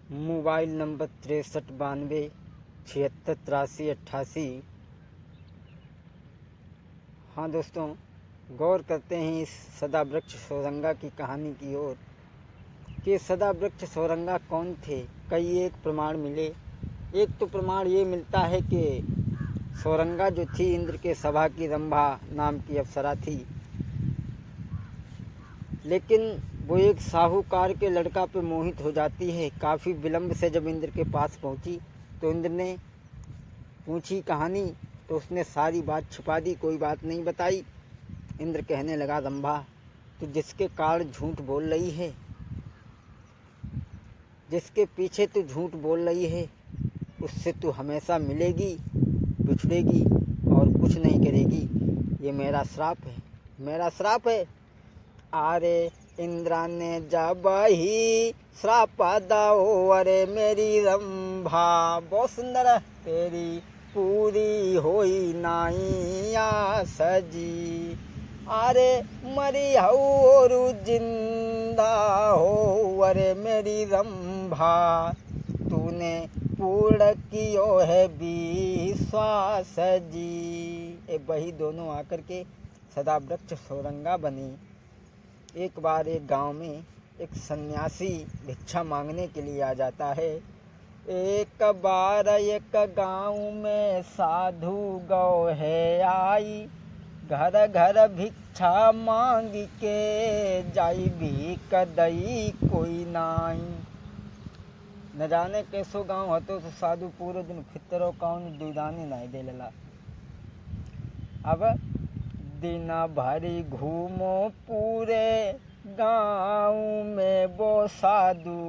Mobile number 6392768388। हाँ दोस्तों, गौर करते हैं इस सदावृक्ष सौरंगा की कहानी की ओर कि सदावृक्ष सौरंगा कौन थे। कई एक प्रमाण मिले। एक तो प्रमाण ये मिलता है कि सौरंगा जो थी इंद्र के सभा की रंभा नाम की अप्सरा थी, लेकिन वो एक साहूकार के लड़का पे मोहित हो जाती है। काफ़ी विलंब से जब इंद्र के पास पहुंची तो इंद्र ने पूछी कहानी, तो उसने सारी बात छिपा दी, कोई बात नहीं बताई। इंद्र कहने लगा, रंभा तू जिसके कारण झूठ बोल रही है, जिसके पीछे तू झूठ बोल रही है, उससे तू हमेशा मिलेगी, बिछड़ेगी और कुछ नहीं करेगी। ये मेरा श्राप है, मेरा श्राप है। अरे इंद्रा ने जब ही श्राप दाओ, अरे मेरी रंभा बहुत सुंदर है, तेरी पूरी होई नाइया सजी। अरे मरी हो और जिंदा हो, अरे मेरी रंभा तूने पूर्ण कियो है विश्वास जी। वही दोनों आकर के सदावृक्ष सौरंगा बनी। एक बार एक गांव में एक सन्यासी भिक्षा मांगने के लिए आ जाता है। एक बार एक गांव में साधु गौ है आई, घर घर भिक्षा मांग के जाई, भीख दई कोई नाई। न जाने कैसो गांव हतो तो साधु पूरे दिन फितरो कौन दूधानी नहीं दे लला। अब दिन भरी घूमो पूरे गाँव में, वो साधु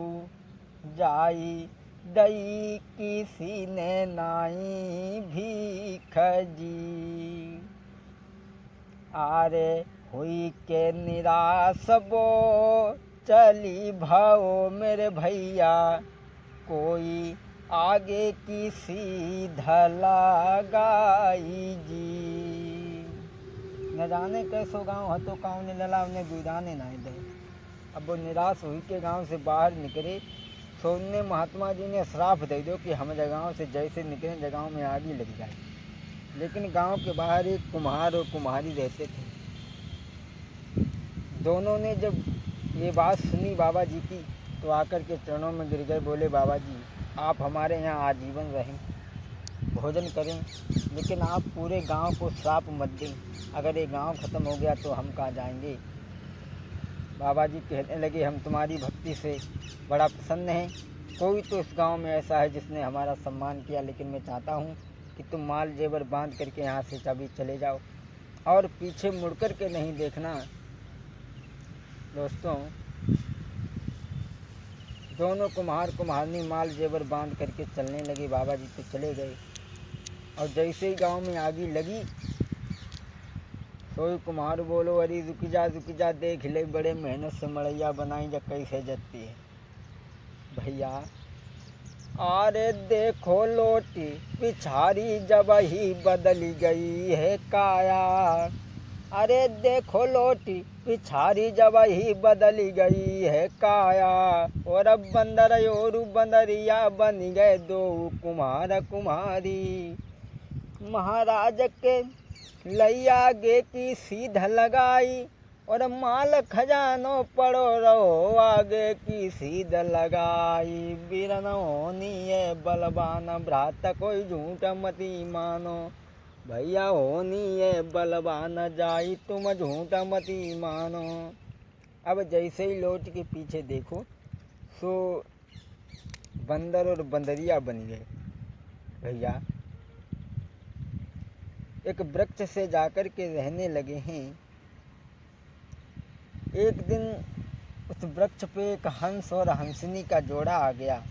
जाई दई किसी ने नाई भीख जी। आरे हुई के निराश वो चली भाओ मेरे भैया, कोई आगे की सीधा लगाई जी। न जाने कैसो गाँव हतो काऊ ने लला उन्हें दूधाने नहीं दे। अब वो निराश हुई के गांव से बाहर निकले तो उनने महात्मा जी ने श्राप दे दो कि हम जगहों से जैसे निकले जगहों में आग ही लग जाए। लेकिन गांव के बाहर एक कुम्हार और कुम्हारी रहते थे। दोनों ने जब ये बात सुनी बाबा जी की तो आकर के चरणों में गिर गए, बोले बाबा जी आप हमारे यहाँ आजीवन रहें, भोजन करें, लेकिन आप पूरे गांव को श्राप मत दें। अगर ये गांव ख़त्म हो गया तो हम कहाँ जाएंगे। बाबा जी कहने लगे, हम तुम्हारी भक्ति से बड़ा प्रसन्न हैं। कोई तो इस गांव में ऐसा है जिसने हमारा सम्मान किया, लेकिन मैं चाहता हूं कि तुम माल जेवर बांध करके यहाँ से कभी चले जाओ और पीछे मुड़ कर के नहीं देखना। दोस्तों, दोनों कुम्हार कुम्हारनी माल जेवर बांध करके चलने लगे। बाबा जी तो चले गए और जैसे ही गांव में आगी लगी तो कुम्हार बोलो, अरे रुक जा देख ले, बड़े मेहनत से मड़ैया बनाई जा कैसे जलती है भैया। अरे देखो लोटी पिछारी जब ही बदली गई है काया, अरे देखो लोटी पिछारी जब ही बदली गई है काया, और अब बंदर और बंदरिया बन गए दो कुम्हार कुम्हारी। महाराज के लैया गे की सीधा लगाई, और माल खजानो पड़ो रहो आगे की सीधा लगाई। बीरन होनी है बलवान भ्राता, कोई झूठ मती मानो, भैया होनी है बलवान जाई तुम झूठ मती मानो। अब जैसे ही लौट के पीछे देखो सो बंदर और बंदरिया बन गए। भैया एक वृक्ष से जाकर के रहने लगे हैं। एक दिन उस वृक्ष पे एक हंस और हंसनी का जोड़ा आ गया।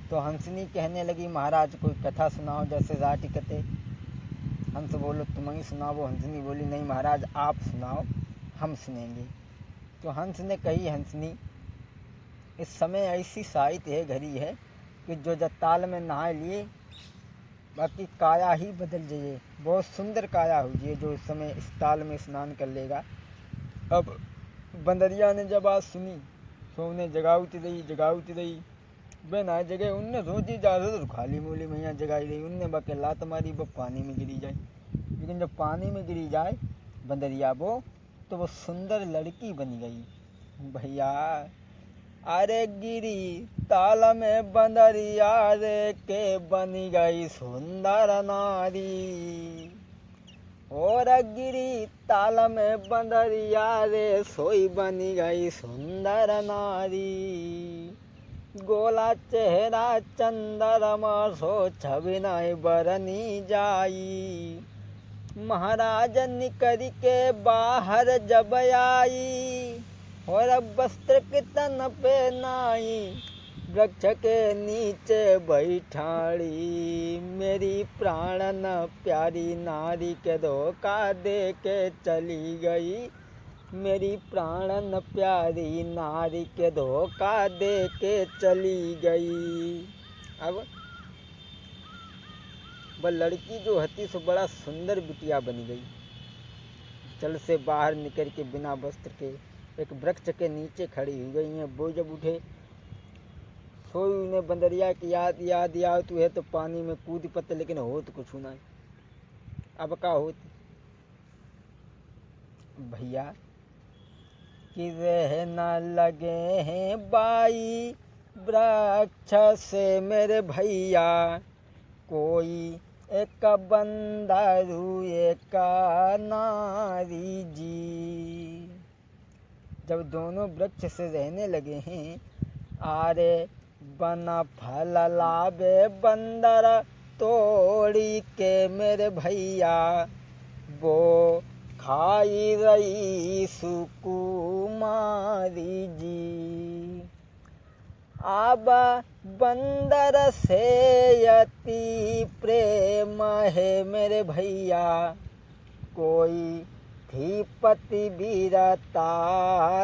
तो हंसनी कहने लगी, महाराज कोई कथा सुनाओ, जैसे राटी कथे। हंस बोलो, तुम ही सुनाओ। हंसनी बोली, नहीं महाराज आप सुनाओ, हम सुनेंगे। तो हंस ने कही, हंसनी इस समय ऐसी साहित्य है घड़ी है कि जो जत्ताल में नहा लिए बाकी काया ही बदल जाइए, बहुत सुंदर काया हो जाइए जो इस समय इस ताल में स्नान कर लेगा। अब बंदरिया ने जब बात सुनी तो उन्हें जगाउती रही बिना जगह उनने सोची जा तो खाली मूली में यहाँ जगाई रही उनने बके लात मारी वो पानी में गिरी जाए। लेकिन जब पानी में गिरी जाए बंदरिया वो तो वो सुंदर लड़की बन गई भैया। अरे गिरी ताल में बंदरिया रे के बनी गई सुंदर नारी। और गिरी ताल में बंदरिया रे सोई बनी गई सुंदर नारी। गोला चेहरा चंद्रमा सो छवि नहीं बरनी जाई। महाराज निकल के बाहर जब आई और वस्त्र के तन पे नाई वृक्ष के नीचे बैठाड़ी। मेरी प्राणन प्यारी नारी के धोखा दे के चली गई। मेरी प्राणन प्यारी नारी के धोखा दे के चली गई। अब वह लड़की जो हती सो बड़ा सुंदर बिटिया बन गई। जल से बाहर निकल के बिना वस्त्र के एक वृक्ष के नीचे खड़ी हो गई हैं। वो जब उठे सोई उन्हें बंदरिया की याद याद तू है तो पानी में कूद पत्ते लेकिन हो तो कुछ ना। अब का होती भैया कि रह न लगे हैं बाई वृक्ष से मेरे भैया। कोई एक बंदरू एक नारी जी। जब दोनों वृक्ष से रहने लगे हैं आरे बना फल लावे बंदर तोड़ी के मेरे भैया। वो खाई रही सुकुमारी जी। अब बंदर से यति प्रेम है मेरे भैया। कोई थी पति वीरता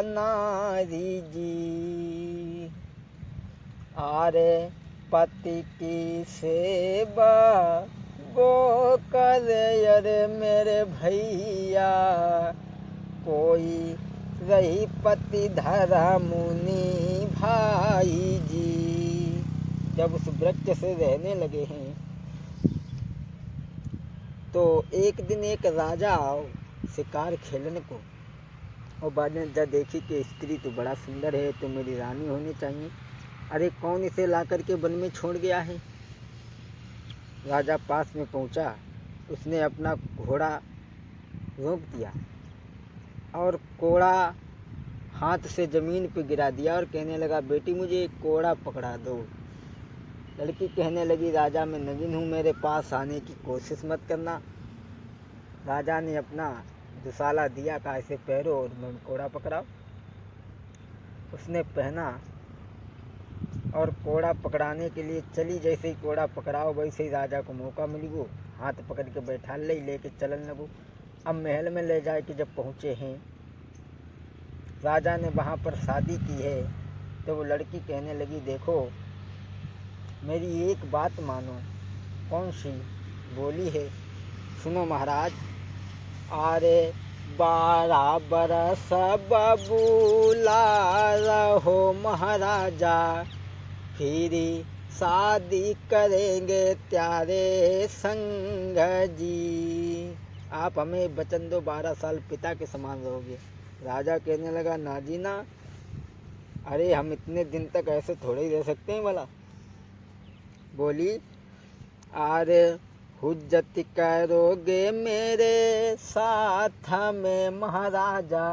नारी जी। आरे पति की सेवा वो करे अरे मेरे भैया। कोई रही पति धरा मुनि भाई जी। जब उस वृक्ष से रहने लगे हैं तो एक दिन एक राजा आओ शिकार खेलने को और बाद में जब देखी कि स्त्री तो बड़ा सुंदर है तो मेरी रानी होनी चाहिए। अरे कौन इसे ला करके वन में छोड़ गया है। राजा पास में पहुंचा उसने अपना घोड़ा रोक दिया और कोड़ा हाथ से ज़मीन पे गिरा दिया और कहने लगा बेटी मुझे एक कोड़ा पकड़ा दो। लड़की कहने लगी राजा मैं नगीन हूँ मेरे पास आने की कोशिश मत करना। राजा ने अपना दुसाला दिया कहा इसे पहनो और मैं कोड़ा पकड़ाओ। उसने पहना और कोड़ा पकड़ाने के लिए चली। जैसे ही कोड़ा पकड़ाओ वैसे ही राजा को मौका मिल गो हाथ पकड़ के बैठा लेके चलन लगो। अब महल में ले जाए कि जब पहुँचे हैं राजा ने वहाँ पर शादी की है तो वो लड़की कहने लगी देखो मेरी एक बात मानो। कौन सी? बोली है सुनो महाराज। अरे 12 बरस बबूला रहो महाराजा फिर शादी करेंगे त्यारे संग जी। आप हमें वचन दो 12 साल पिता के समान रहोगे। राजा कहने लगा ना जी ना। अरे हम इतने दिन तक ऐसे थोड़े ही रह सकते हैं भला। बोली अरे हुज्जत करोगे मेरे साथ में महाराजा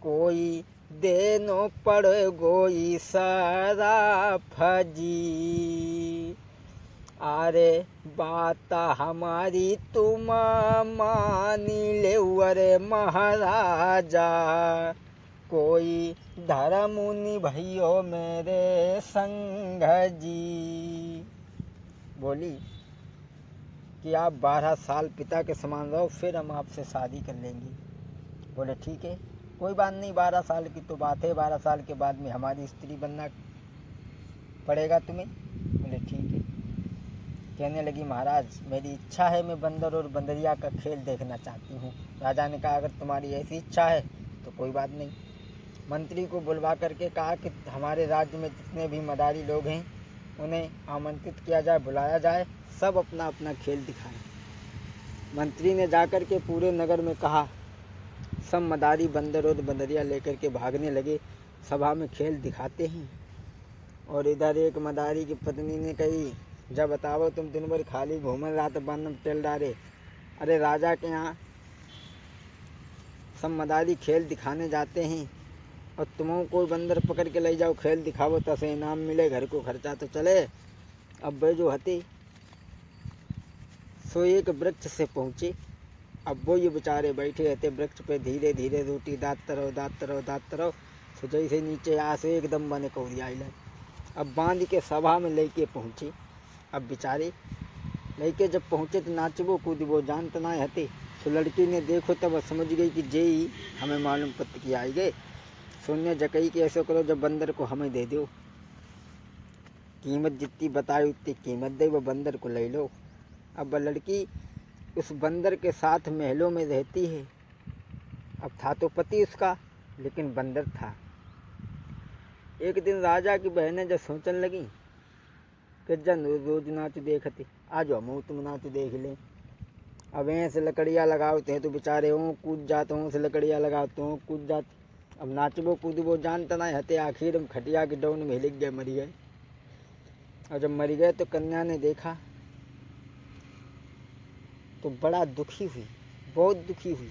कोई देनो पड़े गोई सराफ जी। अरे बात हमारी तुम मानी ले अरे महाराजा कोई धर्म निभाइयो मेरे संग जी। बोली कि आप 12 साल पिता के समान रहो फिर हम आपसे शादी कर लेंगे। बोले ठीक है कोई बात नहीं 12 साल की तो बात है 12 साल के बाद में हमारी स्त्री बनना पड़ेगा तुम्हें। बोले ठीक है। कहने लगी महाराज मेरी इच्छा है मैं बंदर और बंदरिया का खेल देखना चाहती हूँ। राजा ने कहा अगर तुम्हारी ऐसी इच्छा है तो कोई बात नहीं। मंत्री को बुलवा करके कहा कि हमारे राज्य में जितने भी मदारी लोग हैं उन्हें आमंत्रित किया जाए, बुलाया जाए, सब अपना अपना खेल दिखाएं। मंत्री ने जाकर के पूरे नगर में कहा। सब मदारी बंदर और बंदरिया लेकर के भागने लगे, सभा में खेल दिखाते हैं। और इधर एक मदारी की पत्नी ने कही, जब बताओ तुम दिन भर खाली घूम रात बन टेल डारे। अरे राजा के यहाँ सब मदारी खेल दिखाने जाते हैं और तुमों को बंदर पकड़ के ले जाओ, खेल दिखाओ, तसे इनाम मिले, घर को खर्चा तो चले। अब वे जो हते सो एक वृक्ष से पहुँचे। अब वो ये बेचारे बैठे रहते वृक्ष पे, धीरे धीरे रोटी दाँतते रहो। तो जैसे नीचे आसे एकदम बने कौड़ी आई। अब बांध के सभा में लेके पहुँचे। अब बेचारे लेके जब पहुँचे तो नाचबो कूदबो जानते ना हते। तो लड़की ने देखो तब समझ गई कि जे ही हमें मालूम पत्र की आई गए। सोनिया जकई कि ऐसा करो, जब बंदर को हमें दे दो, कीमत जितनी बताई उतनी कीमत दे, वो बंदर को ले लो। अब वह लड़की उस बंदर के साथ महलों में रहती है। अब था तो पति उसका, लेकिन बंदर था। एक दिन राजा की बहनें जब सोचने लगी कि जन रोज नाच देखते, आज हम तुम नाच देख लें। अब ऐसे लकड़ियाँ लगाते हैं तो बेचारे हों कूद जाते हों, से लकड़ियाँ लगाते हों कूद जाते। अब नाचबो कूदबो जानता ना हते, आखिर हम खटिया के डौन में हिलक गए, मरी गए। और जब मरी गए तो कन्या ने देखा तो बड़ा दुखी हुई, बहुत दुखी हुई।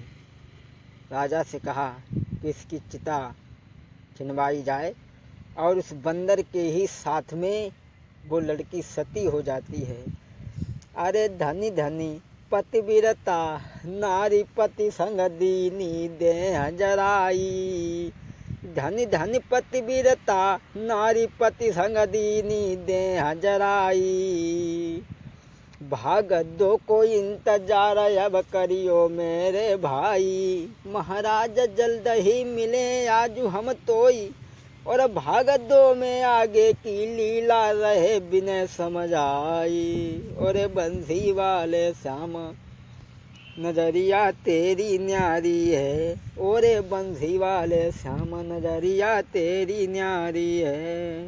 राजा से कहा कि इसकी चिता चिनवाई जाए और उस बंदर के ही साथ में वो लड़की सती हो जाती है। अरे धनी धनी पतिव्रता नारी पति संग दीनी देह जराई। धनी धनी पतिव्रता नारी पति संग दीनी देह जराई। भाग दो कोई इंतजार अब करियो मेरे भाई। महाराज जल्द ही मिले आजू हम तोई, और भाग दो में आगे की लीला रहे बिना समझ आई। और बंसी वाले श्याम नजरिया तेरी न्यारी है, और बंसी वाले श्याम नजरिया तेरी न्यारी है।